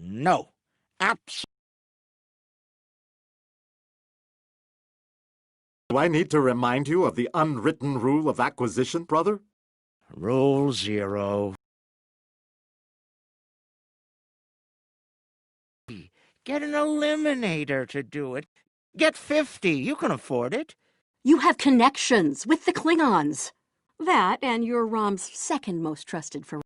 No. Absolutely. Do I need to remind you of the unwritten rule of acquisition, brother? Rule 0. Get an eliminator to do it. Get 50. You can afford it. You have connections with the Klingons. That and you're Rom's second most trusted for...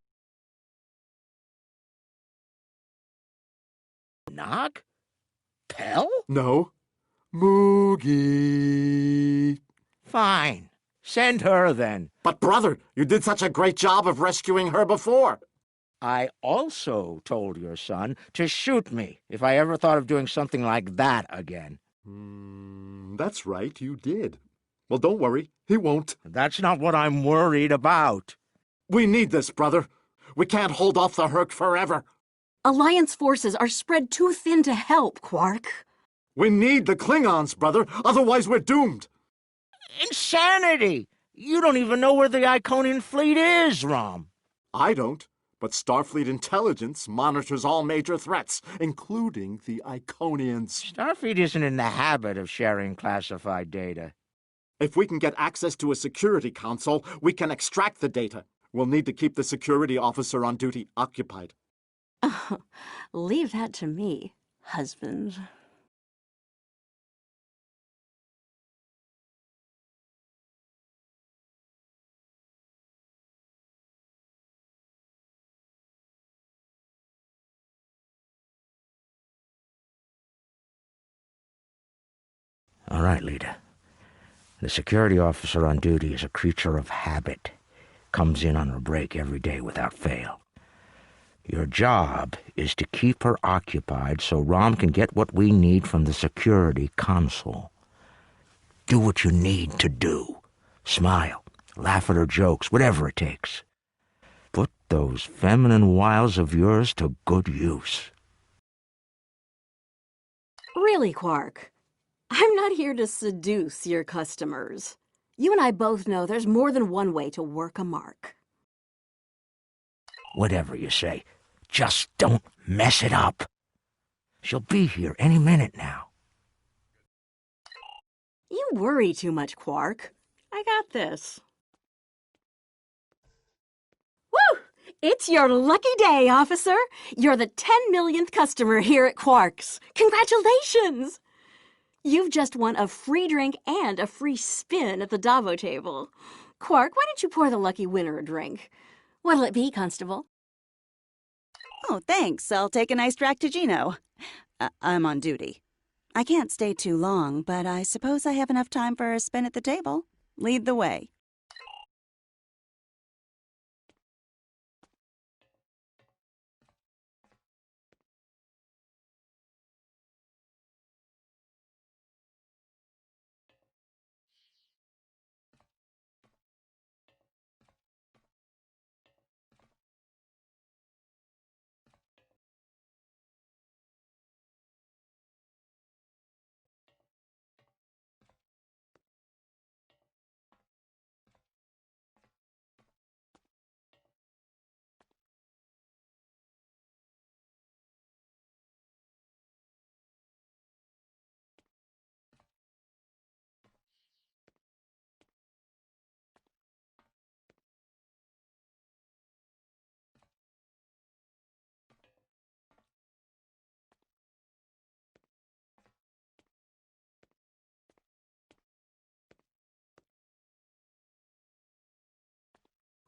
Nog? Pell? No. Moogie. Fine. Send her, then. But, brother, you did such a great job of rescuing her before. I also told your son to shoot me if I ever thought of doing something like that again. That's right, you did. Well, don't worry, he won't. That's not what I'm worried about. We need this, brother. We can't hold off the Herc forever. Alliance forces are spread too thin to help, Quark. We need the Klingons, brother, otherwise we're doomed. Insanity! You don't even know where the Iconian fleet is, Rom. I don't, but Starfleet intelligence monitors all major threats, including the Iconians. Starfleet isn't in the habit of sharing classified data. If we can get access to a security console, we can extract the data. We'll need to keep the security officer on duty occupied. Leave that to me, husband. All right, Lita. The security officer on duty is a creature of habit. Comes in on her break every day without fail. Your job is to keep her occupied so Rom can get what we need from the security console. Do what you need to do. Smile, laugh at her jokes, whatever it takes. Put those feminine wiles of yours to good use. Really, Quark? I'm not here to seduce your customers. You and I both know there's more than one way to work a mark. Whatever you say, just don't mess it up. She'll be here any minute now. You worry too much, Quark. I got this. Woo! It's your lucky day, officer. You're the 10 millionth customer here at Quark's. Congratulations! You've just won a free drink and a free spin at the Davo table. Quark, why don't you pour the lucky winner a drink? What'll it be, Constable? Oh, thanks. I'll take a nice Dractigino. I'm on duty. I can't stay too long, but I suppose I have enough time for a spin at the table. Lead the way.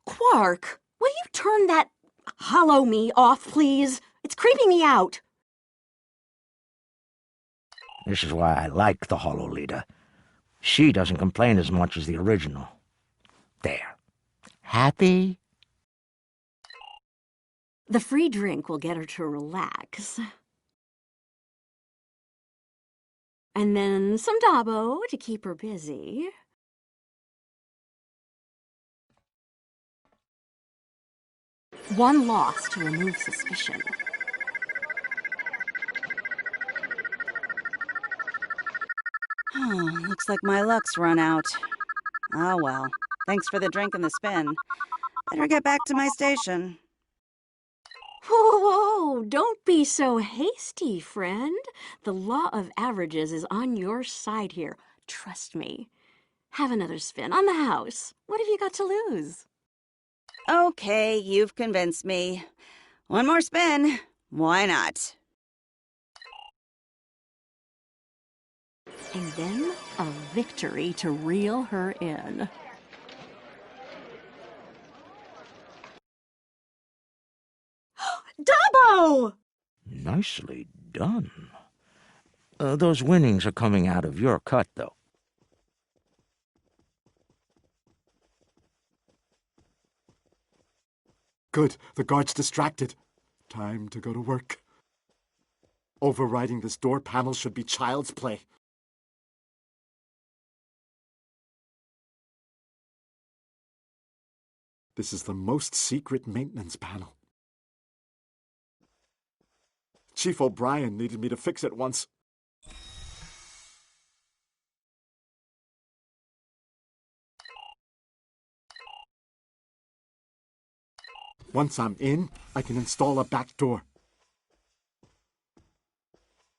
Quark, will you turn that hollow me off, please? It's creeping me out. This is why I like the Hollow Leader. She doesn't complain as much as the original. There. Happy? The free drink will get her to relax. And then some Dabo to keep her busy. One loss to remove suspicion. Looks like my luck's run out. Oh well. Thanks for the drink and the spin. Better get back to my station. Whoa, don't be so hasty, friend. The law of averages is on your side here. Trust me. Have another spin on the house. What have you got to lose? Okay, you've convinced me. One more spin. Why not? And then a victory to reel her in. Dabo! Nicely done. Those winnings are coming out of your cut, though. Good, the guard's distracted. Time to go to work. Overriding this door panel should be child's play. This is the most secret maintenance panel. Chief O'Brien needed me to fix it once. Once I'm in, I can install a back door.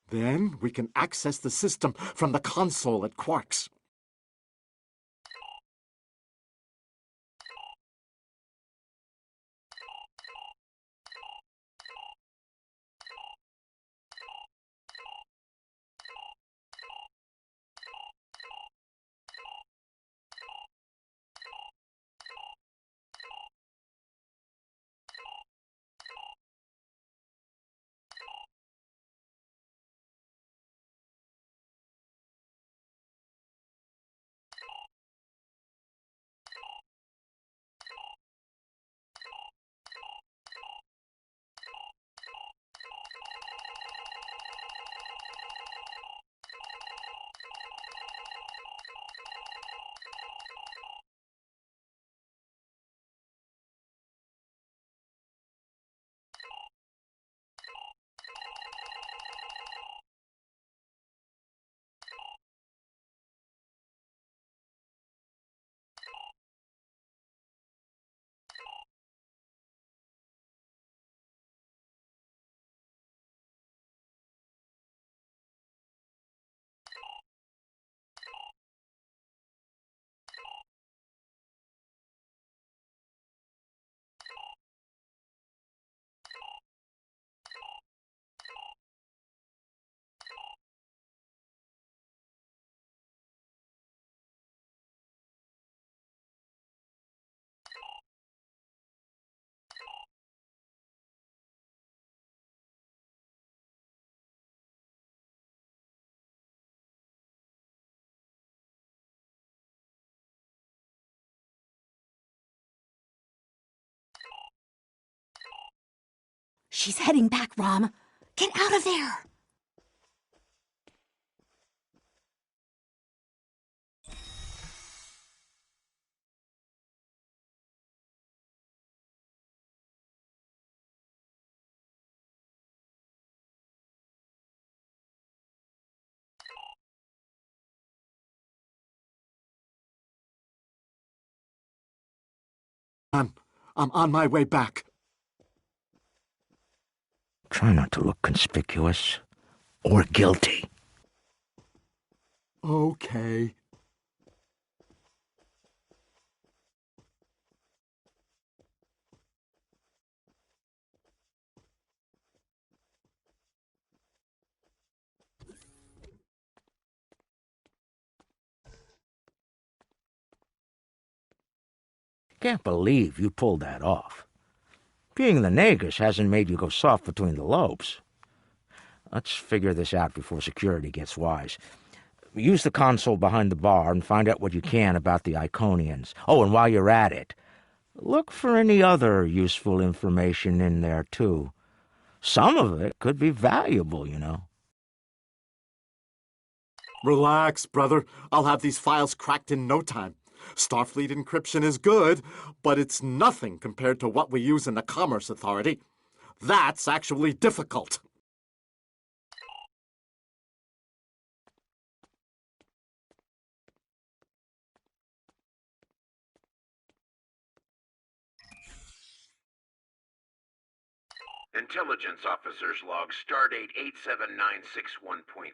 Then we can access the system from the console at Quark's. She's heading back, Rom. Get out of there! I'm on my way back. Try not to look conspicuous or guilty. Okay. Can't believe you pulled that off. Being the Nagus hasn't made you go soft between the lobes. Let's figure this out before security gets wise. Use the console behind the bar and find out what you can about the Iconians. Oh, and while you're at it, look for any other useful information in there, too. Some of it could be valuable, you know. Relax, brother. I'll have these files cracked in no time. Starfleet encryption is good, but it's nothing compared to what we use in the Commerce Authority. That's actually difficult. Intelligence Officer's Log, Stardate 87961.3.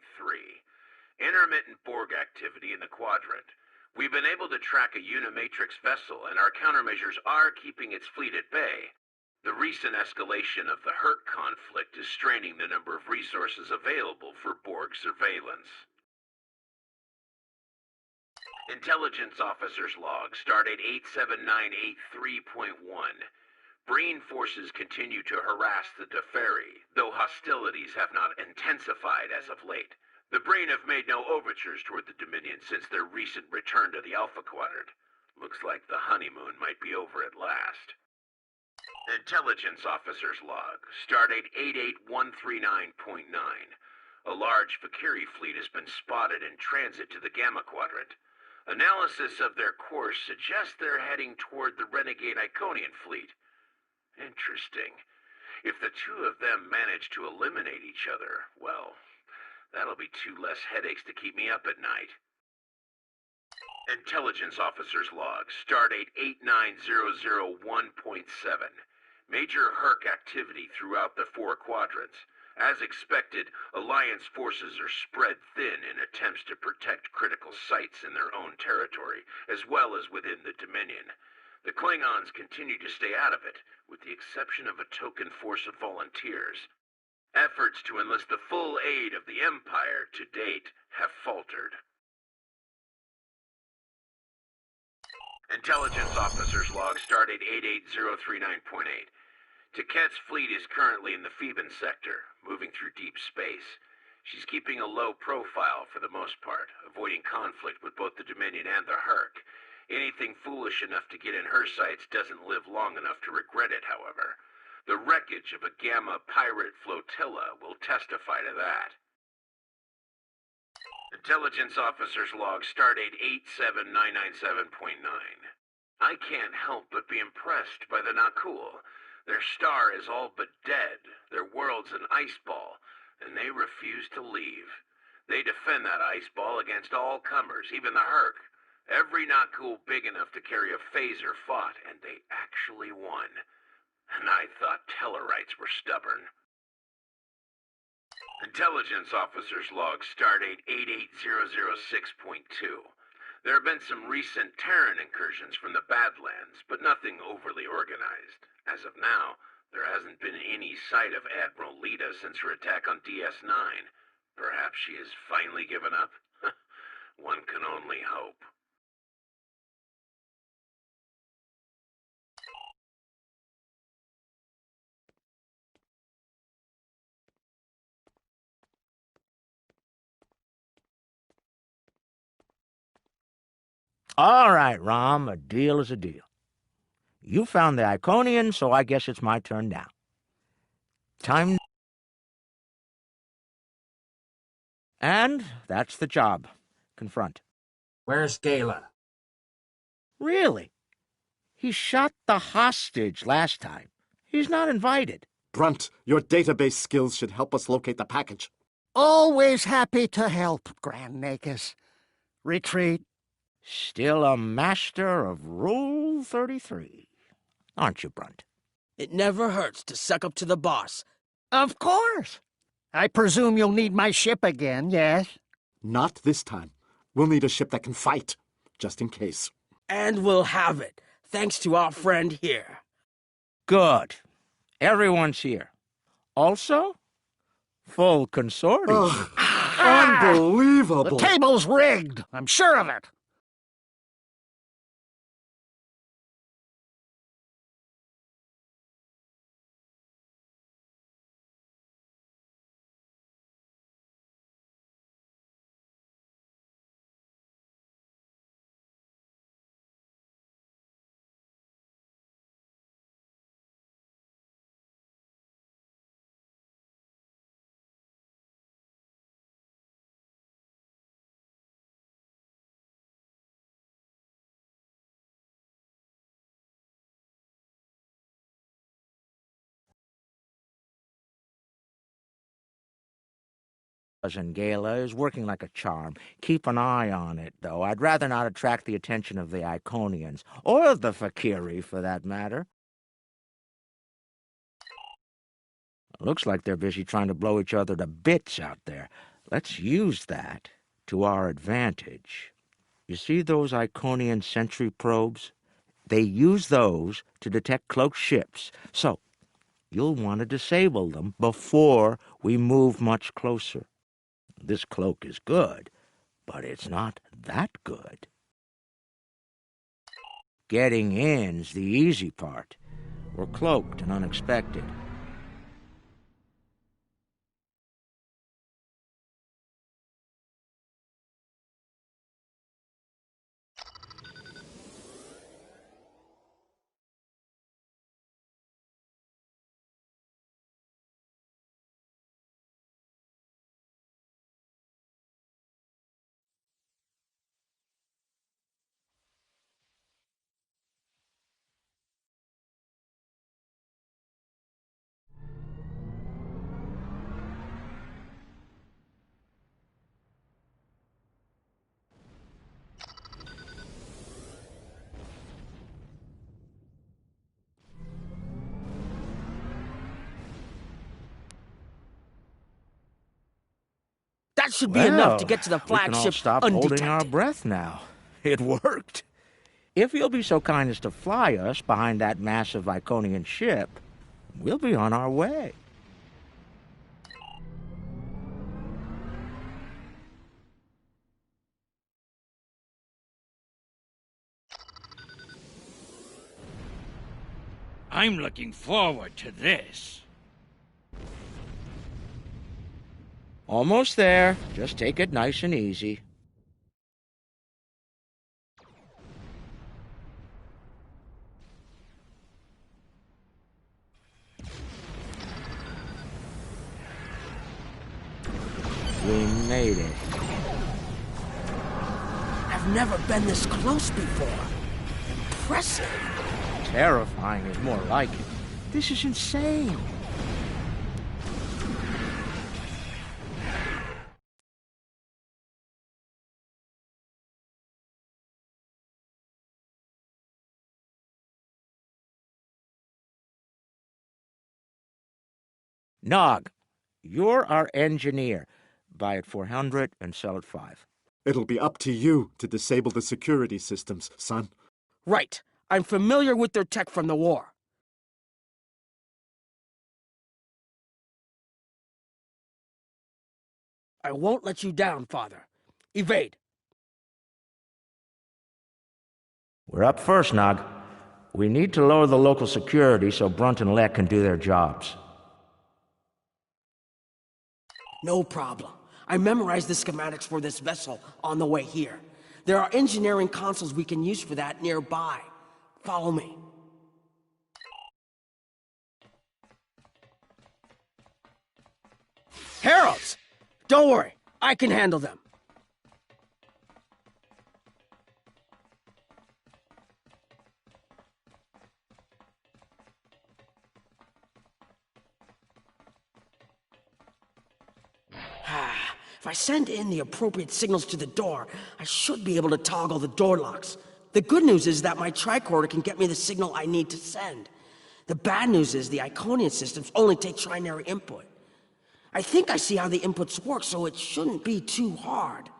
Intermittent Borg activity in the quadrant. We've been able to track a Unimatrix vessel, and our countermeasures are keeping its fleet at bay. The recent escalation of the Hurt conflict is straining the number of resources available for Borg surveillance. Intelligence Officer's Log, Stardate 87983.1. Breen forces continue to harass the Teferi, though hostilities have not intensified as of late. The Breen have made no overtures toward the Dominion since their recent return to the Alpha Quadrant. Looks like the honeymoon might be over at last. Intelligence Officer's Log, Stardate 88139.9. A large Fek'Ihri fleet has been spotted in transit to the Gamma Quadrant. Analysis of their course suggests they're heading toward the renegade Iconian fleet. Interesting. If the two of them manage to eliminate each other, well, that'll be two less headaches to keep me up at night. Intelligence Officer's Log, Stardate 89001.7. Major Herc activity throughout the four quadrants. As expected, Alliance forces are spread thin in attempts to protect critical sites in their own territory, as well as within the Dominion. The Klingons continue to stay out of it, with the exception of a token force of volunteers. Efforts to enlist the full aid of the Empire to date have faltered. Intelligence Officer's Log, Stardate 88039.8. Taket's fleet is currently in the Phoeban sector, moving through deep space. She's keeping a low profile for the most part, avoiding conflict with both the Dominion and the Herc. Anything foolish enough to get in her sights doesn't live long enough to regret it, however. The wreckage of a Gamma pirate flotilla will testify to that. Intelligence Officer's Log, Stardate 87997.9. I can't help but be impressed by the Nakul. Their star is all but dead, their world's an ice ball, and they refuse to leave. They defend that ice ball against all comers, even the Herc. Every Nakul big enough to carry a phaser fought, and they actually won. And I thought Tellarites were stubborn. Intelligence Officer's Log, Stardate 88006.2. There have been some recent Tiran incursions from the Badlands, but nothing overly organized. As of now, there hasn't been any sight of Admiral Lita since her attack on DS9. Perhaps she has finally given up? One can only hope. All right, Rom, a deal is a deal. You found the Iconian, so I guess it's my turn now. Time. And that's the job. Confront. Where's Gala? Really? He shot the hostage last time. He's not invited. Brunt, your database skills should help us locate the package. Always happy to help, Grand Nakus. Retreat. Still a master of Rule 33. Aren't you, Brunt? It never hurts to suck up to the boss. Of course. I presume you'll need my ship again, yes? Not this time. We'll need a ship that can fight, just in case. And we'll have it, thanks to our friend here. Good. Everyone's here. Also, full consortium. Unbelievable! The table's rigged. I'm sure of it. And Gala is working like a charm. Keep an eye on it, though. I'd rather not attract the attention of the Iconians, or the Fek'Ihri, for that matter. Looks like they're busy trying to blow each other to bits out there. Let's use that to our advantage. You see those Iconian sentry probes? They use those to detect cloaked ships, so you'll want to disable them before we move much closer. This cloak is good, but it's not that good. Getting in's the easy part. We're cloaked and unexpected. That should be enough to get to the We can all flagship stop undetected. holding our breath now. It worked. If you'll be so kind as to fly us behind that massive Iconian ship, we'll be on our way. I'm looking forward to this. Almost there. Just take it nice and easy. We made it. I've never been this close before. Impressive. Terrifying is more like it. This is insane. Nog, you're our engineer. Buy it 400 and sell it 5. It'll be up to you to disable the security systems, son. Right. I'm familiar with their tech from the war. I won't let you down, Father. Evade. We're up first, Nog. We need to lower the local security so Brunt and Lek can do their jobs. No problem. I memorized the schematics for this vessel on the way here. There are engineering consoles we can use for that nearby. Follow me. Heralds! Don't worry, I can handle them. If I send in the appropriate signals to the door, I should be able to toggle the door locks. The good news is that my tricorder can get me the signal I need to send. The bad news is the Iconian systems only take trinary input. I think I see how the inputs work, so it shouldn't be too hard.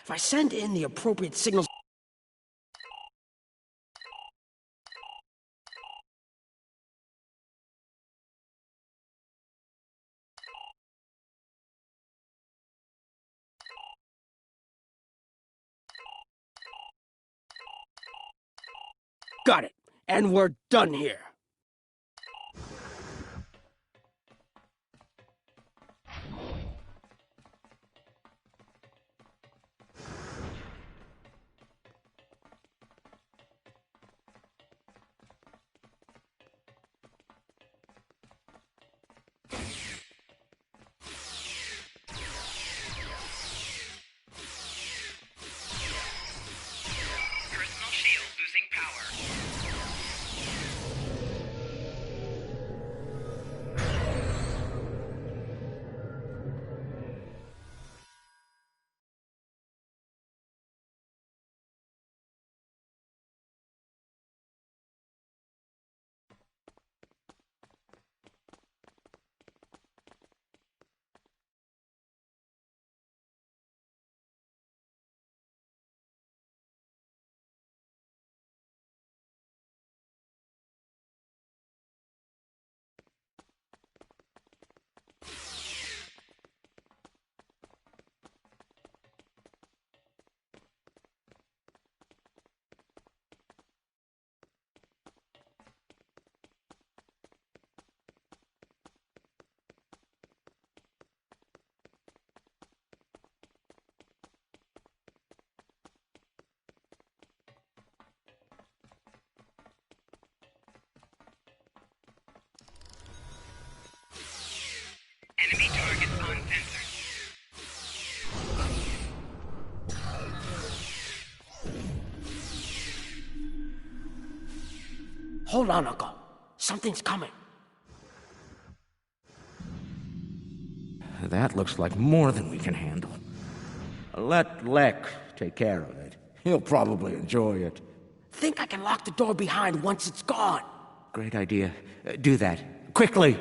If I send in the appropriate signals... Got it. And we're done here. Personal shield losing power. Hold on, Uncle. Something's coming. That looks like more than we can handle. Let Lek take care of it. He'll probably enjoy it. Think I can lock the door behind once it's gone. Great idea. Do that. Quickly!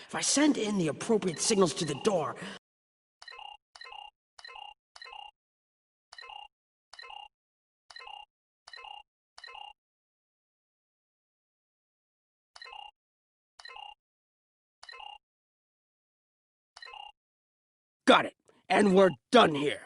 If I send in the appropriate signals to the door... Got it. And we're done here.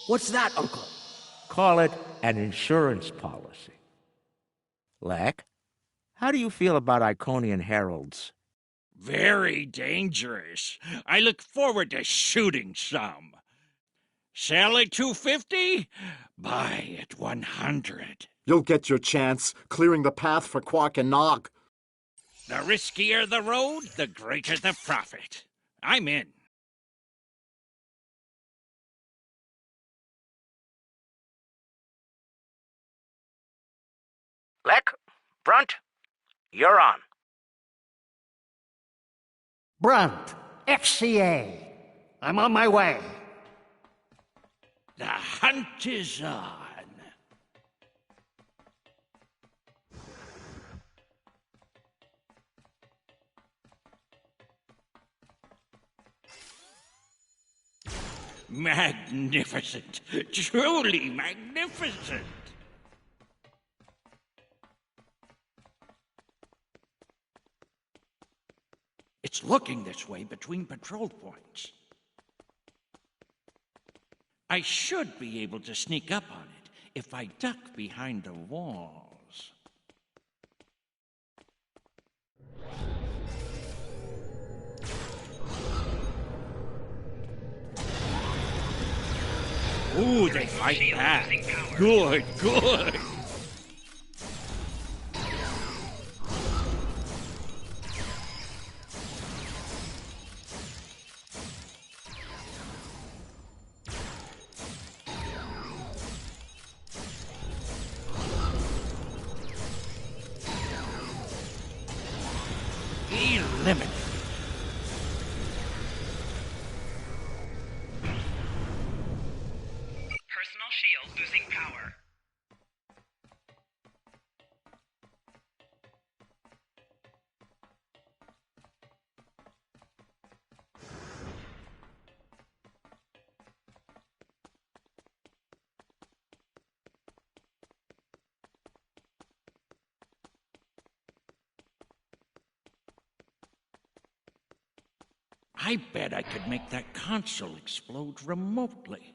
What's that, Uncle? Call it an insurance policy. Lek, how do you feel about Iconian heralds? Very dangerous. I look forward to shooting some. Sell at 250? Buy at 100. You'll get your chance, clearing the path for Quark and Nog. The riskier the road, the greater the profit. I'm in. Lek, Brunt, you're on. Brunt, FCA. I'm on my way. The hunt is on. Magnificent. Truly magnificent. It's looking this way between patrol points. I should be able to sneak up on it if I duck behind the walls. Ooh, they fight back. Good, good. Eliminate. Personal shield losing power. I bet I could make that console explode remotely.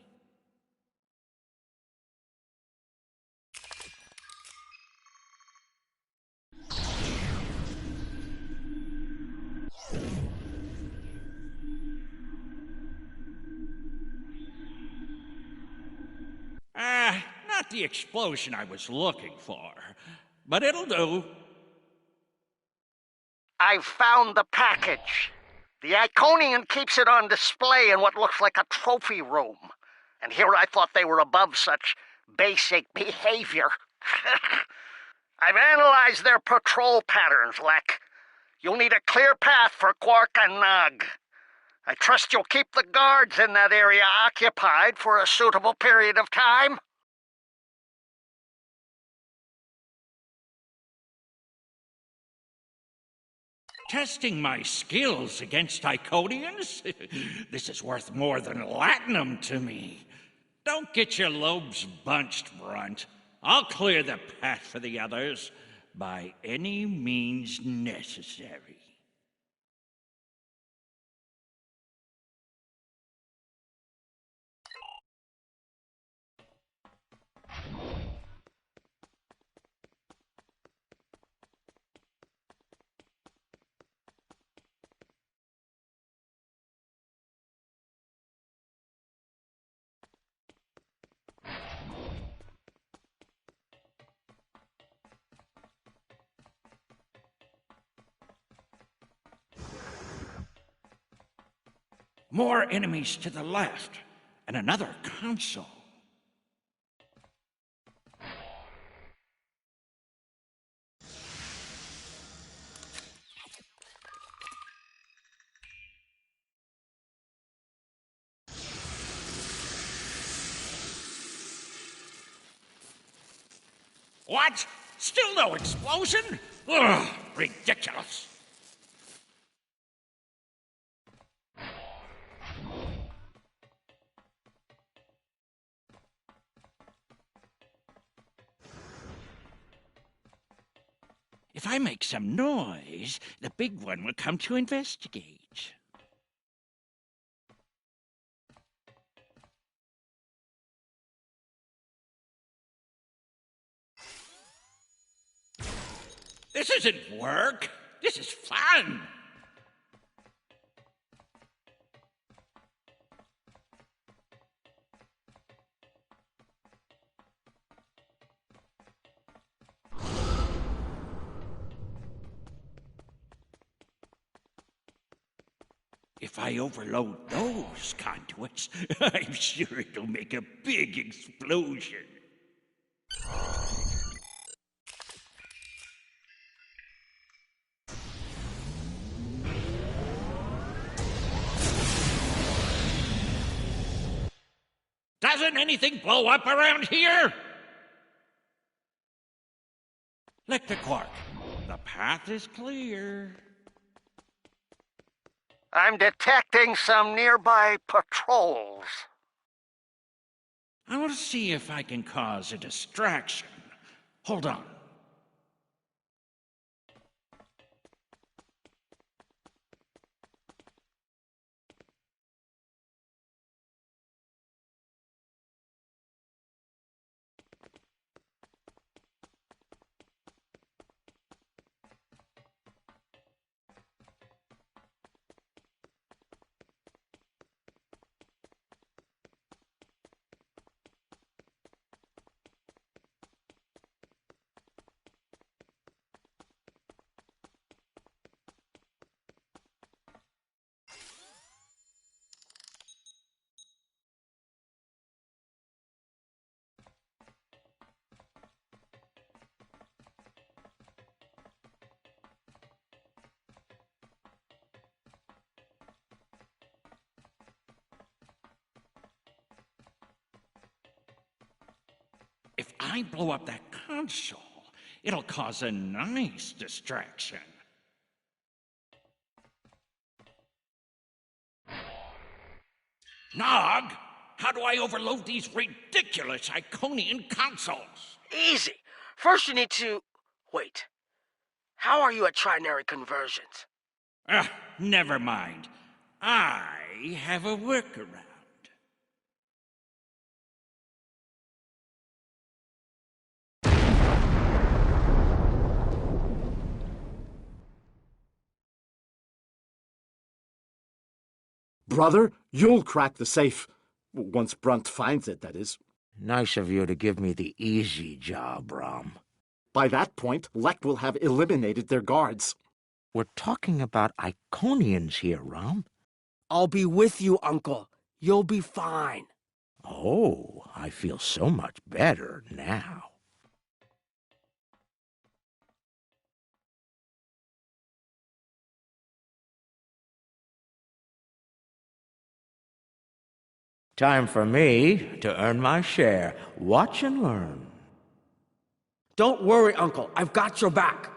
Not the explosion I was looking for, but it'll do. I've found the package. The Iconian keeps it on display in what looks like a trophy room. And here I thought they were above such basic behavior. I've analyzed their patrol patterns, Lek. You'll need a clear path for Quark and Nog. I trust you'll keep the guards in that area occupied for a suitable period of time. Testing my skills against Iconians? This is worth more than latinum to me. Don't get your lobes bunched, Brunt. I'll clear the path for the others by any means necessary. More enemies to the left, and another console. What? Still no explosion? Ugh, ridiculous. If I make some noise, the big one will come to investigate. This isn't work. This is fun. If I overload those conduits, I'm sure it'll make a big explosion. Doesn't anything blow up around here? Lick the quark. The path is clear. I'm detecting some nearby patrols. I'll see if I can cause a distraction. Hold on. If I blow up that console, it'll cause a nice distraction. Nog, how do I overload these ridiculous Iconian consoles? Easy. First you need to... Wait. How are you at trinary conversions? Never mind. I have a workaround. Brother, you'll crack the safe. Once Brunt finds it, that is. Nice of you to give me the easy job, Rom. By that point, Lek will have eliminated their guards. We're talking about Iconians here, Rom. I'll be with you, Uncle. You'll be fine. Oh, I feel so much better now. Time for me to earn my share. Watch and learn. Don't worry, Uncle. I've got your back.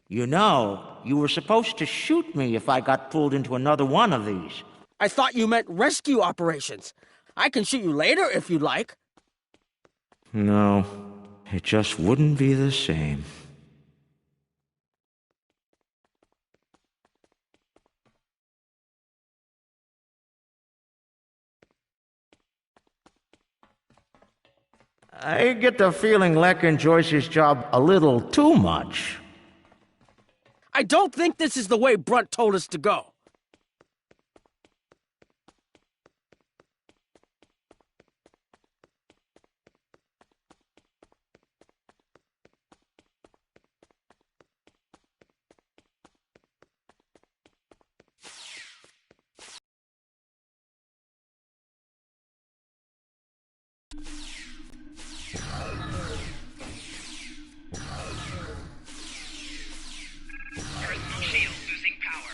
You know, you were supposed to shoot me if I got pulled into another one of these. I thought you meant rescue operations. I can shoot you later if you'd like. No, it just wouldn't be the same. I get the feeling Lek enjoys his job a little too much. I don't think this is the way Brunt told us to go. Shield losing power.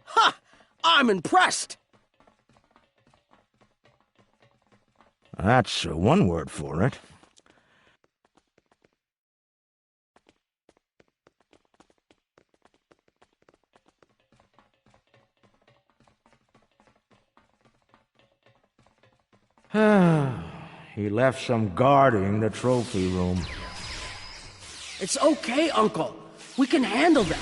Ha! I'm impressed! That's one word for it. He left some guarding the trophy room. It's okay, Uncle. We can handle that.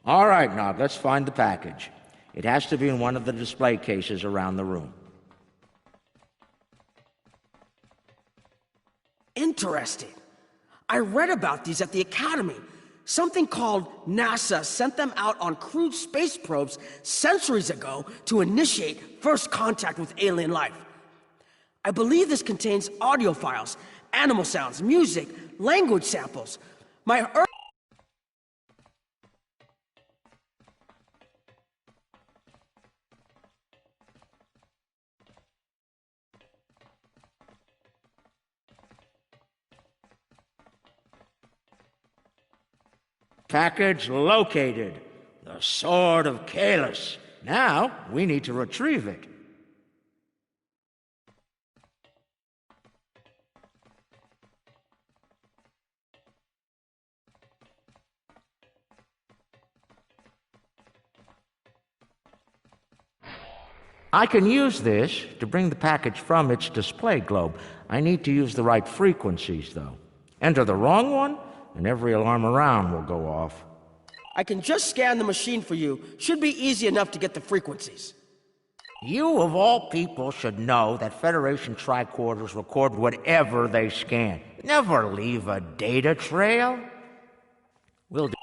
All right, Nog, let's find the package. It has to be in one of the display cases around the room. Interesting. I read about these at the Academy. Something called NASA sent them out on crewed space probes centuries ago to initiate first contact with alien life. I believe this contains audio files, animal sounds, music, language samples. Package located. The Sword of Kahless. Now, we need to retrieve it. I can use this to bring the package from its display globe. I need to use the right frequencies, though. Enter the wrong one, and every alarm around will go off. I can just scan the machine for you. Should be easy enough to get the frequencies. You, of all people, should know that Federation tricorders record whatever they scan. Never leave a data trail. We'll do.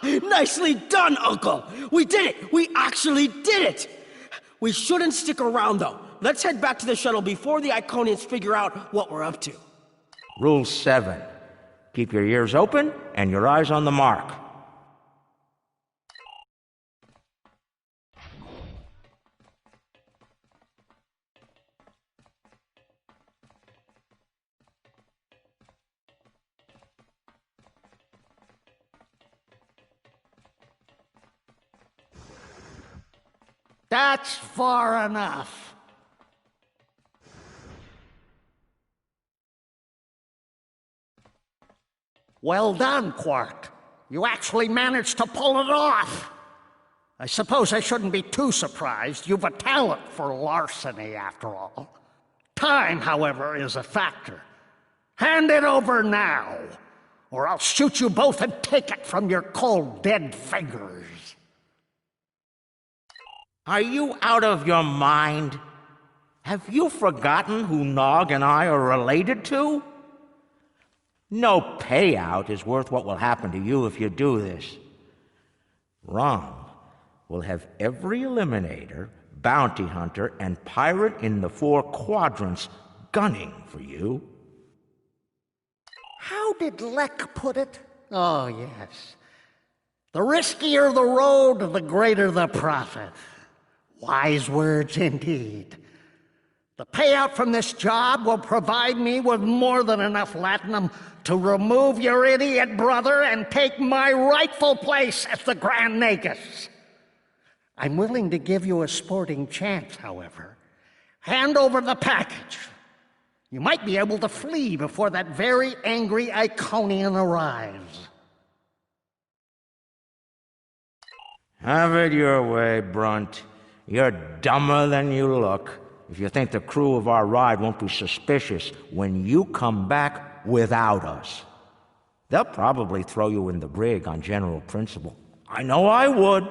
Nicely done, Uncle! We did it! We actually did it! We shouldn't stick around, though. Let's head back to the shuttle before the Iconians figure out what we're up to. Rule 7. Keep your ears open and your eyes on the mark. That's far enough. Well done, Quark. You actually managed to pull it off. I suppose I shouldn't be too surprised. You've a talent for larceny, after all. Time, however, is a factor. Hand it over now, or I'll shoot you both and take it from your cold, dead fingers. Are you out of your mind? Have you forgotten who Nog and I are related to? No payout is worth what will happen to you if you do this. Wrong. We'll have every eliminator, bounty hunter, and pirate in the 4 quadrants gunning for you. How did Lek put it? Oh, yes. The riskier the road, the greater the profit. Wise words indeed. The payout from this job will provide me with more than enough latinum to remove your idiot brother and take my rightful place as the Grand Nagus. I'm willing to give you a sporting chance, however. Hand over the package. You might be able to flee before that very angry Iconian arrives. Have it your way, Brunt. You're dumber than you look if you think the crew of our ride won't be suspicious when you come back without us. They'll probably throw you in the brig on general principle. I know I would.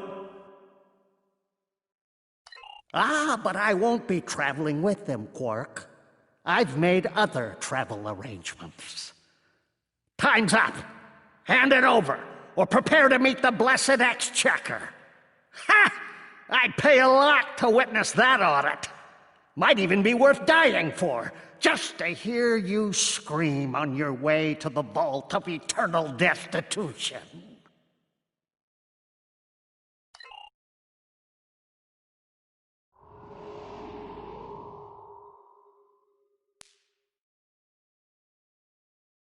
But I won't be traveling with them, Quark. I've made other travel arrangements. Time's up. Hand it over, or prepare to meet the blessed exchequer. Ha! I'd pay a lot to witness that audit. Might even be worth dying for, just to hear you scream on your way to the vault of eternal destitution.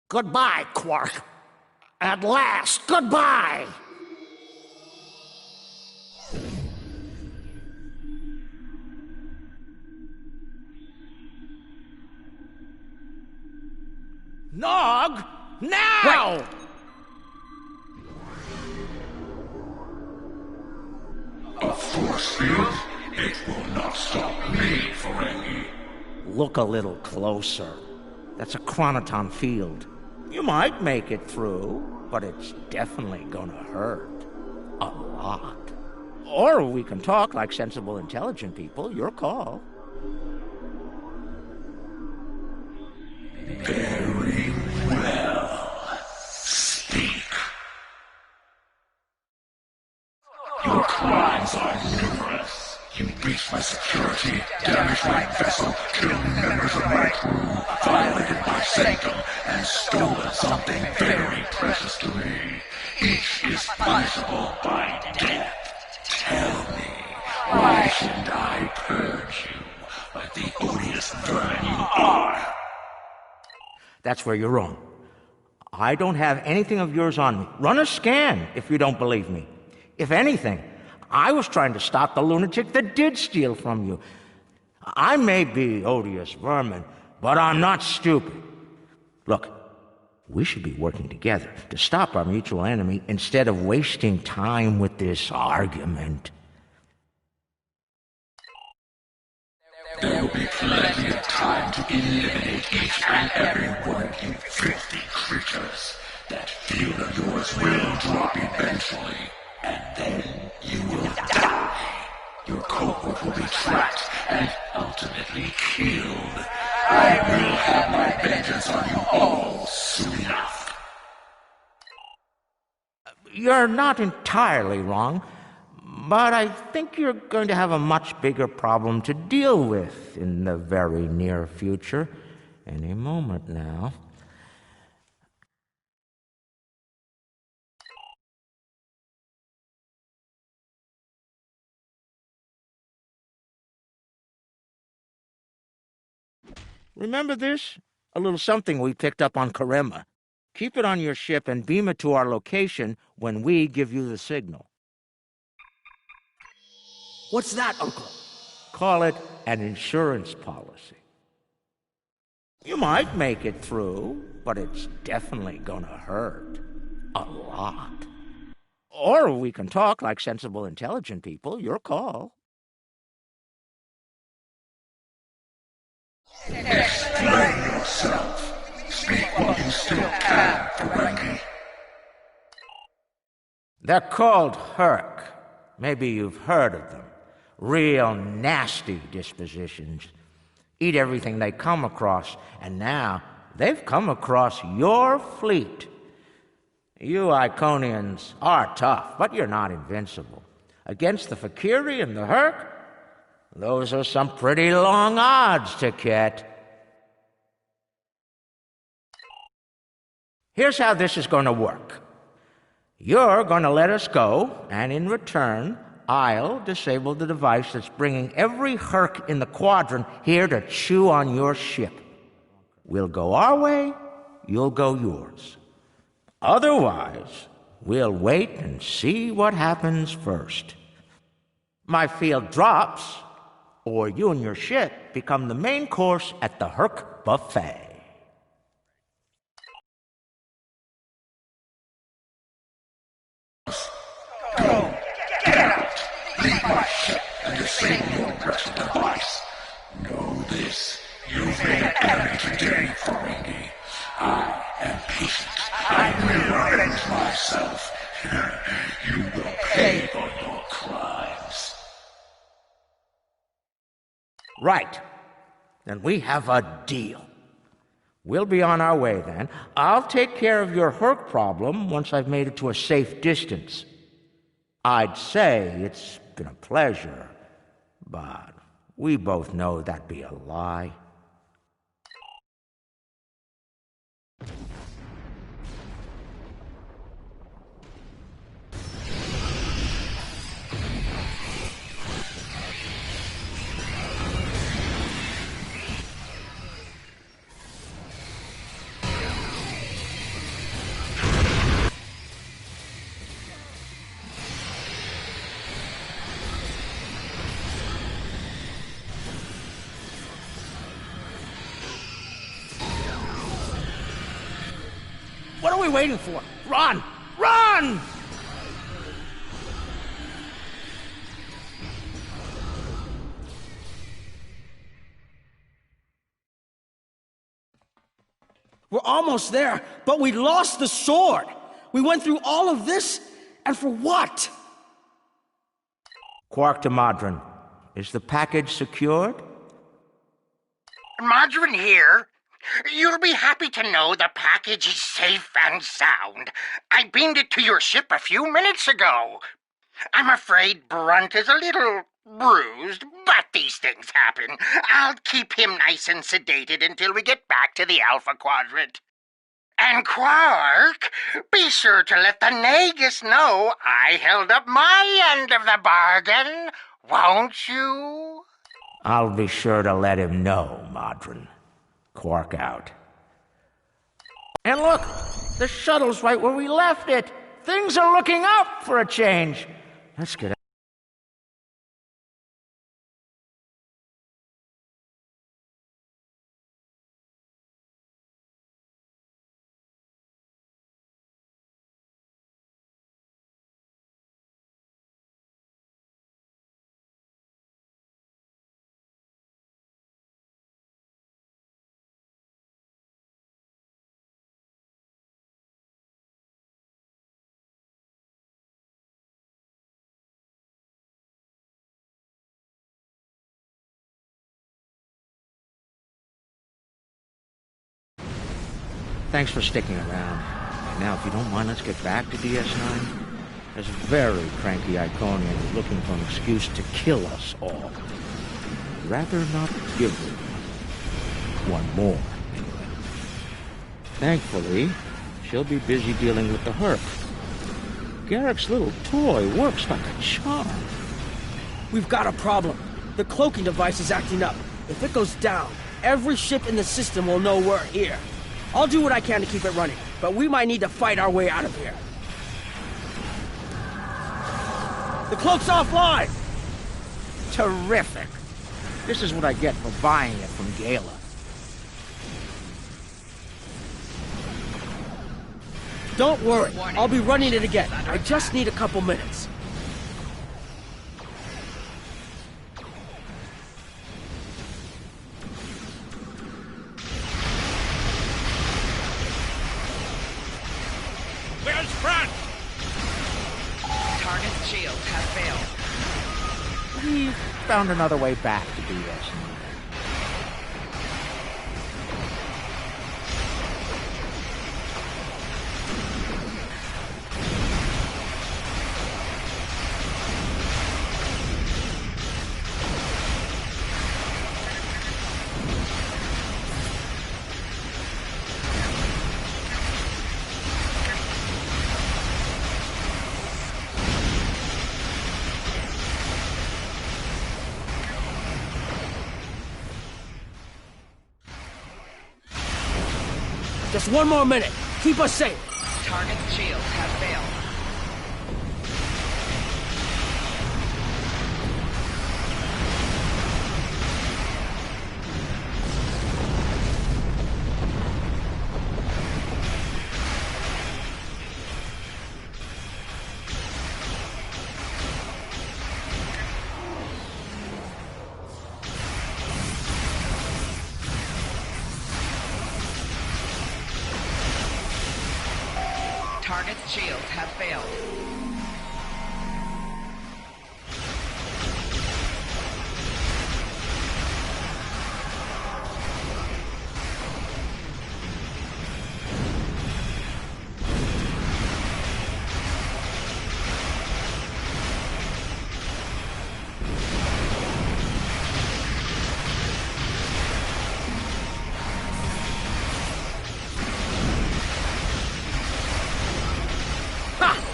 Goodbye, Quark. At last, goodbye! Nog! Now! Wait! A force field? It will not stop me, Ferengi. Look a little closer. That's a chronoton field. You might make it through, but it's definitely gonna hurt. A lot. Or we can talk like sensible, intelligent people. Your call. Very well. Speak. Your crimes are numerous. You breached my security, damaged my vessel, killed members of my crew, violated my sanctum, and stolen something very precious to me. Each is punishable by death. Tell me, why shouldn't I purge you like the odious vermin you are? That's where you're wrong. I don't have anything of yours on me. Run a scan if you don't believe me. If anything, I was trying to stop the lunatic that did steal from you. I may be odious vermin, but I'm not stupid. Look, we should be working together to stop our mutual enemy instead of wasting time with this argument. There will be plenty of time to eliminate each and every one of you filthy creatures. That field of yours will drop eventually, and then you will die. Your cohort will be tracked and ultimately killed. I will have my vengeance on you all soon enough. You're not entirely wrong, but I think you're going to have a much bigger problem to deal with in the very near future. Any moment now. Remember this? A little something we picked up on Karema. Keep it on your ship and beam it to our location when we give you the signal. What's that, Uncle? Call it an insurance policy. You might make it through, but it's definitely gonna hurt. A lot. Or we can talk like sensible, intelligent people. Your call. Explain yourself. Speak while you still can, Ferengi. They're called Herc. Maybe you've heard of them. Real nasty dispositions. Eat everything they come across, and now they've come across your fleet. You Iconians are tough, but you're not invincible. Against the Fek'Ihri and the Herc, those are some pretty long odds to get. Here's how this is going to work. You're going to let us go, and in return, I'll disable the device that's bringing every Herc in the quadrant here to chew on your ship. We'll go our way, you'll go yours. Otherwise, we'll wait and see what happens first. My field drops, or you and your ship become the main course at the Herc buffet. Go! Get save your wretched device. Know this. You've made an enemy today, Fek'Ihri. I am patient. I will avenge myself. You will pay for your crimes. Right. Then we have a deal. We'll be on our way then. I'll take care of your Herc problem once I've made it to a safe distance. I'd say it's been a pleasure, but we both know that'd be a lie. What are we waiting for? Run! Run! We're almost there, but we lost the sword! We went through all of this, and for what? Quark to Modron. Is the package secured? Modron here. You'll be happy to know the package is safe and sound. I beamed it to your ship a few minutes ago. I'm afraid Brunt is a little bruised, but these things happen. I'll keep him nice and sedated until we get back to the Alpha Quadrant. And Quark, be sure to let the Nagus know I held up my end of the bargain, won't you? I'll be sure to let him know, Modron. Quark out. And look! The shuttle's right where we left it! Things are looking up for a change! Let's get out. Thanks for sticking around. Now, if you don't mind, let's get back to DS9. There's a very cranky Iconian who's looking for an excuse to kill us all. Rather not give him one more, anyway. Thankfully, she'll be busy dealing with the Herc. Garrick's little toy works like a charm. We've got a problem. The cloaking device is acting up. If it goes down, every ship in the system will know we're here. I'll do what I can to keep it running, but we might need to fight our way out of here. The cloak's offline! Terrific! This is what I get for buying it from Gala. Don't worry, I'll be running it again. I just need a couple minutes. Where's Brunt? Target shields have failed. We found another way back to DS9. Just one more minute. Keep us safe. Target shields have failed. Target's shields have failed.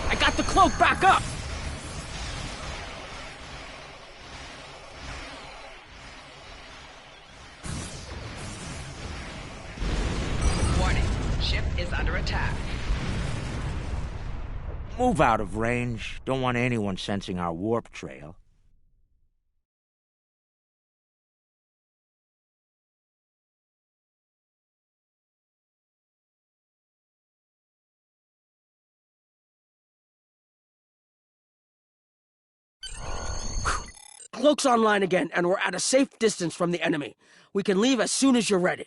I got the cloak back up! Warning. Ship is under attack. Move out of range. Don't want anyone sensing our warp trail. Cloak's online again, and we're at a safe distance from the enemy. We can leave as soon as you're ready.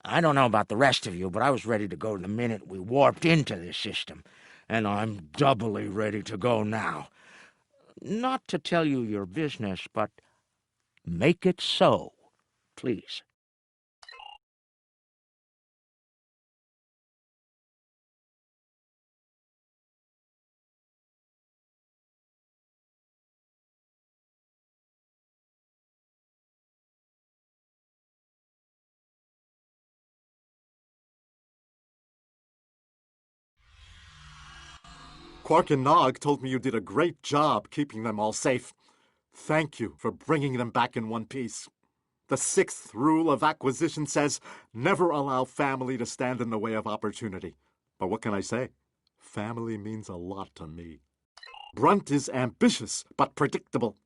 I don't know about the rest of you, but I was ready to go the minute we warped into this system. And I'm doubly ready to go now. Not to tell you your business, but make it so, please. Quark and Nog told me you did a great job keeping them all safe. Thank you for bringing them back in one piece. The 6th rule of acquisition says, never allow family to stand in the way of opportunity. But what can I say? Family means a lot to me. Brunt is ambitious, but predictable.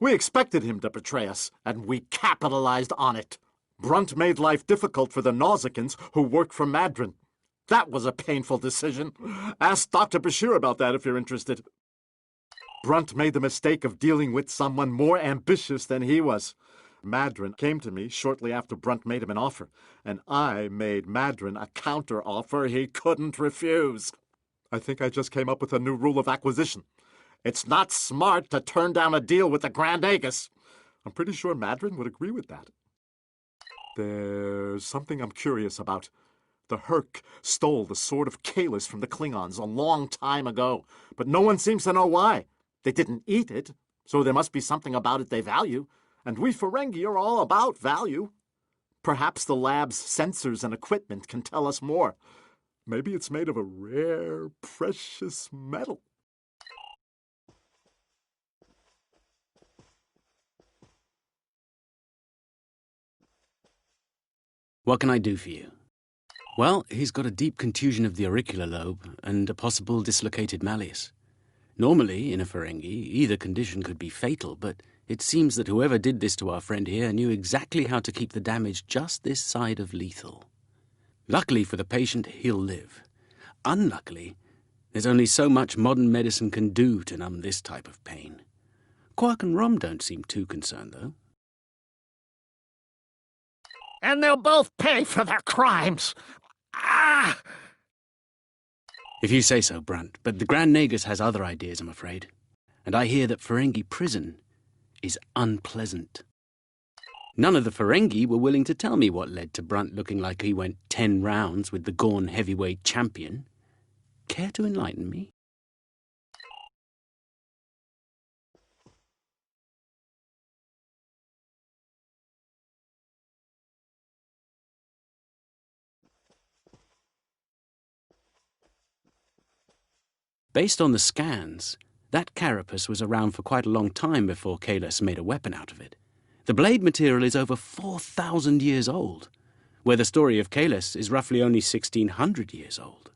We expected him to betray us, and we capitalized on it. Brunt made life difficult for the Nausicans who work for Madron. That was a painful decision. Ask Dr. Bashir about that if you're interested. Brunt made the mistake of dealing with someone more ambitious than he was. Madron came to me shortly after Brunt made him an offer, and I made Madron a counter-offer he couldn't refuse. I think I just came up with a new rule of acquisition. It's not smart to turn down a deal with the Grand Agus. I'm pretty sure Madron would agree with that. There's something I'm curious about. The Herc stole the Sword of Kahless from the Klingons a long time ago, but no one seems to know why. They didn't eat it, so there must be something about it they value, and we Ferengi are all about value. Perhaps the lab's sensors and equipment can tell us more. Maybe it's made of a rare, precious metal. What can I do for you? Well, he's got a deep contusion of the auricular lobe and a possible dislocated malleus. Normally, in a Ferengi, either condition could be fatal, but it seems that whoever did this to our friend here knew exactly how to keep the damage just this side of lethal. Luckily for the patient, he'll live. Unluckily, there's only so much modern medicine can do to numb this type of pain. Quark and Rom don't seem too concerned, though. And they'll both pay for their crimes. Ah! If you say so, Brunt, but the Grand Nagus has other ideas, I'm afraid. And I hear that Ferengi prison is unpleasant. None of the Ferengi were willing to tell me what led to Brunt looking like he went 10 rounds with the Gorn heavyweight champion. Care to enlighten me? Based on the scans, that carapace was around for quite a long time before Kahless made a weapon out of it. The blade material is over 4,000 years old, where the story of Kahless is roughly only 1,600 years old.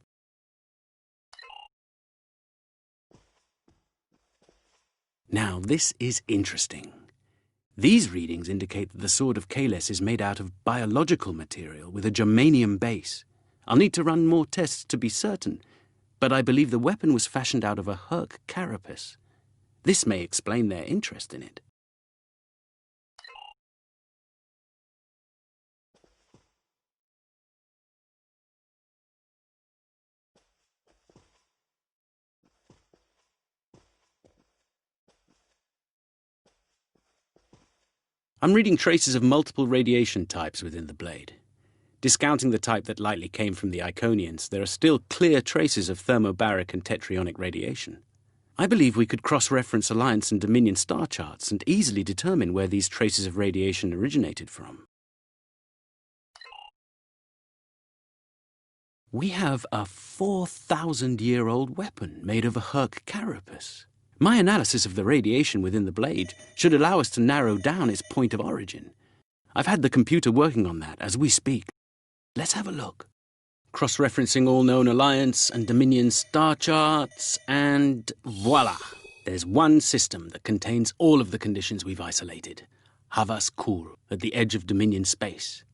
Now, this is interesting. These readings indicate that the Sword of Kahless is made out of biological material with a germanium base. I'll need to run more tests to be certain, but I believe the weapon was fashioned out of a Herc carapace. This may explain their interest in it. I'm reading traces of multiple radiation types within the blade. Discounting the type that likely came from the Iconians, there are still clear traces of thermobaric and tetrionic radiation. I believe we could cross-reference Alliance and Dominion star charts and easily determine where these traces of radiation originated from. We have a 4,000-year-old weapon made of a Herc carapace. My analysis of the radiation within the blade should allow us to narrow down its point of origin. I've had the computer working on that as we speak. Let's have a look. Cross-referencing all known Alliance and Dominion star charts, and voila! There's one system that contains all of the conditions we've isolated. Havas Kul, at the edge of Dominion space.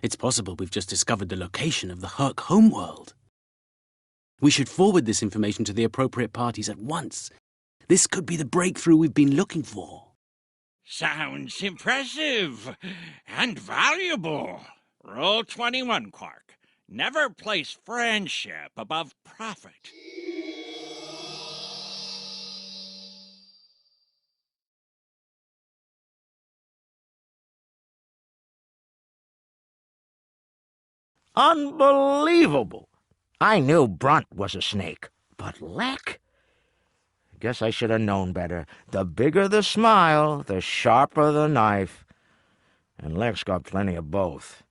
It's possible we've just discovered the location of the Herc homeworld. We should forward this information to the appropriate parties at once. This could be the breakthrough we've been looking for. Sounds impressive and valuable. Rule 21, Quark. Never place friendship above profit. Unbelievable! I knew Brunt was a snake, but Lek? Guess I should have known better. The bigger the smile, the sharper the knife. And Lek's got plenty of both.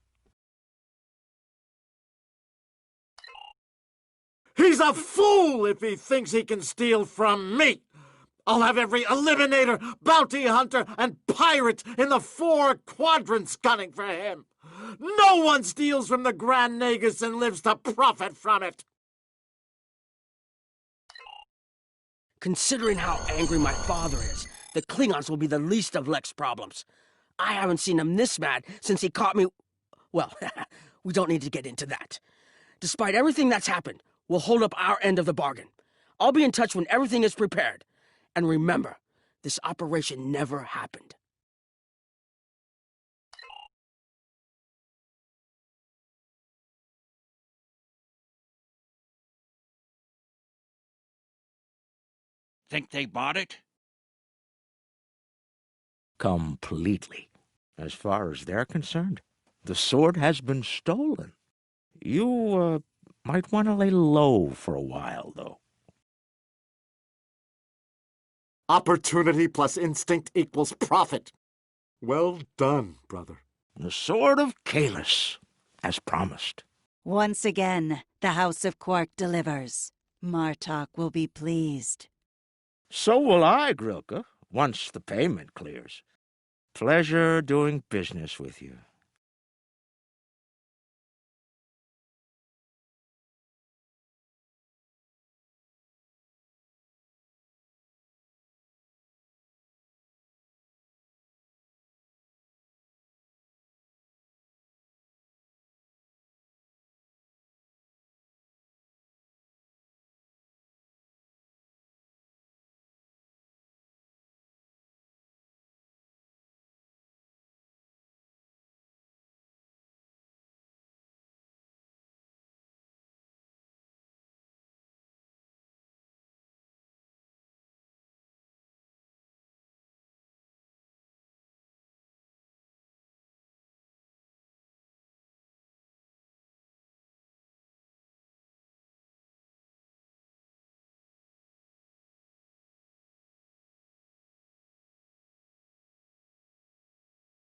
He's a fool if he thinks he can steal from me. I'll have every eliminator, bounty hunter, and pirate in the 4 quadrants gunning for him. No one steals from the Grand Nagus and lives to profit from it. Considering how angry my father is, the Klingons will be the least of Lek's problems. I haven't seen him this mad since he caught me... Well, we don't need to get into that. Despite everything that's happened, we'll hold up our end of the bargain. I'll be in touch when everything is prepared. And remember, this operation never happened. Think they bought it? Completely. As far as they're concerned, the sword has been stolen. You, might want to lay low for a while, though. Opportunity plus instinct equals profit. Well done, brother. The Sword of Kahless, as promised. Once again, the House of Quark delivers. Martok will be pleased. So will I, Grilka, once the payment clears. Pleasure doing business with you.